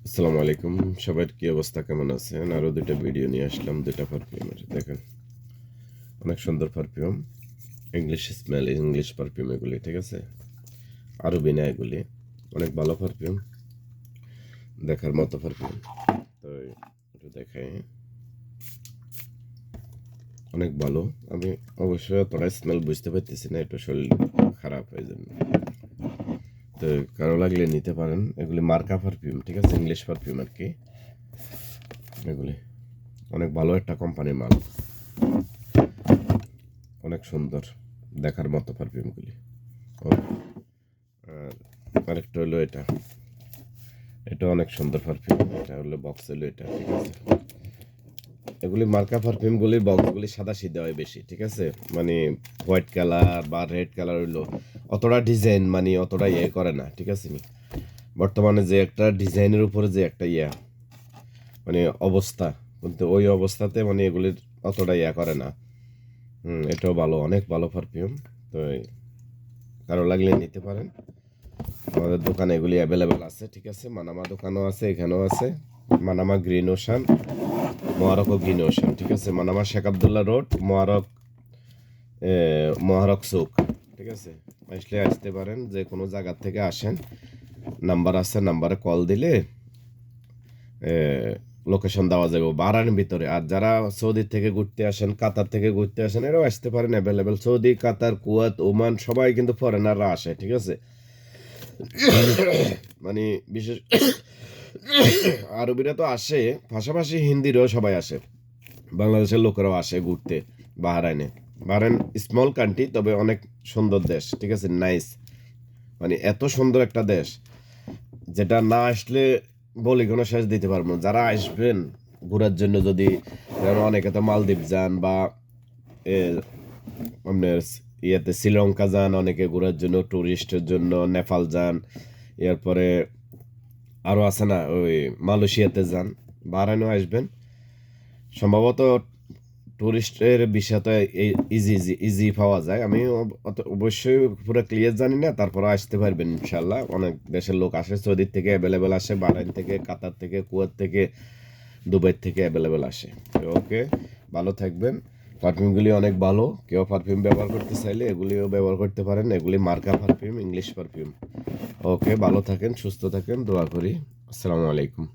আসসালামু আলাইকুম। সবার কি অবস্থা, কেমন আছেন? আরও দুইটা ভিডিও নিয়ে আসলাম, দুইটা পারফিউমের। দেখেন, অনেক সুন্দর perfume, English smell, English perfume এগুলি, ঠিক আছে? আরবি না এগুলি, অনেক ভালো পারফিউম, দেখার মতো পারফিউম। তো একটু দেখাই, অনেক ভালো। আমি অবশ্যই অতটা স্মেল বুঝতে পারতেছি না, একটু শরীর খারাপ হয়ে জন্য। তো কারো লাগলে নিতে পারেন, এগুলি মার্কা পারফিউম, ঠিক আছে? ইংলিশ পারফিউম আর কি। এগুলি অনেক ভালো একটা কোম্পানির মাল, অনেক সুন্দর, দেখার মতো পারফিউমগুলি। আর আরেকটা হলো এটা, এটা অনেক সুন্দর পারফিউম। এটা হলো বক্স, হলো এটা, ঠিক আছে? এগুলি মার্কা পারফিউমগুলি বক্সগুলি সাদা সিধা হয় বেশি, ঠিক আছে? মানে হোয়াইট কালার বা রেড কালার হইলো অতটা ডিজাইন, মানে অতটা ইয়ে করে না, ঠিক আছে নি? বর্তমানে যে একটা ডিজাইনের উপরে যে একটা মানে অবস্থা, কিন্তু ওই অবস্থাতে মানে এগুলির অতটা করে না। এটাও ভালো, অনেক ভালো পারফিউম। তো কারো লাগলে নিতে পারেন, আমাদের দোকানে এগুলি অ্যাভেলেবেল আছে, ঠিক আছে? মানামা দোকানও আছে, এখানেও আছে। মানামা গ্রিন ওশান, মোয়ারক ও গ্রিন ওশান, ঠিক আছে? মানামা শেখ আবদুল্লাহ রোড, মোয়ারক, মোয়ারক চৌক, ঠিক আছে? আসলে আসতে পারেন, যে কোনো জায়গার থেকে আসেন, নাম্বার আছে, নাম্বারে কল দিলে লোকেশন দেওয়া যাবে বারার ভিতরে। আর যারা সৌদি থেকে ঘুরতে আসেন, কাতার থেকে ঘুরতে আসেন, এরাও আসতে পারেন, অ্যাভেলেবেল। সৌদি, কাতার, কুয়েত, ওমান সবাই কিন্তু ফরেনাররা আসে, ঠিক আছে? মানে বিশেষ আরবিরা তো আসে, পাশাপাশি হিন্দিরও সবাই আসে, বাংলাদেশের লোকেরাও আসে ঘুরতে বাহরাইনে। বাহরাইন স্মল কান্ট্রি, তবে অনেক সুন্দর দেশ, ঠিক আছে? নাইস, মানে এত সুন্দর একটা দেশ, যেটা না আসলে বলি কোনো শেষ দিতে পারবো না। যারা আসবেন ঘোরার জন্য, যদি যেমন অনেকে তো মালদ্বীপ যান, বা এ, আপনার ইয়েতে শ্রীলঙ্কা যান, অনেকে ঘোরার জন্য, টুরিস্টের জন্য নেপাল যান, এরপরে আরও আছে না, ওই মালয়েশিয়াতে যান, বাহরাইনও আসবেন। সম্ভবত টুরিস্টের বিষয়টা ইজি ইজি ইজি পাওয়া যায়। আমি অবশ্যই পুরো ক্লিয়ার জানি না, তারপরে আসতে পারবেন ইনশাল্লাহ। অনেক দেশের লোক আসে, সৌদির থেকে অ্যাভেলেবেল আসে, বাহরাইন থেকে, কাতার থেকে, কুয়েত থেকে, দুবাই থেকে অ্যাভেলেবেল আসে। ওকে, ভালো থাকবেন। পারফিউমগুলি অনেক ভালো, কেউ পারফিউম ব্যবহার করতে চাইলে এগুলিও ব্যবহার করতে পারেন। এগুলি মার্কা পারফিউম, ইংলিশ পারফিউম। ওকে, ভালো থাকেন, সুস্থ থাকেন, দোয়া করি। আসসালামু আলাইকুম।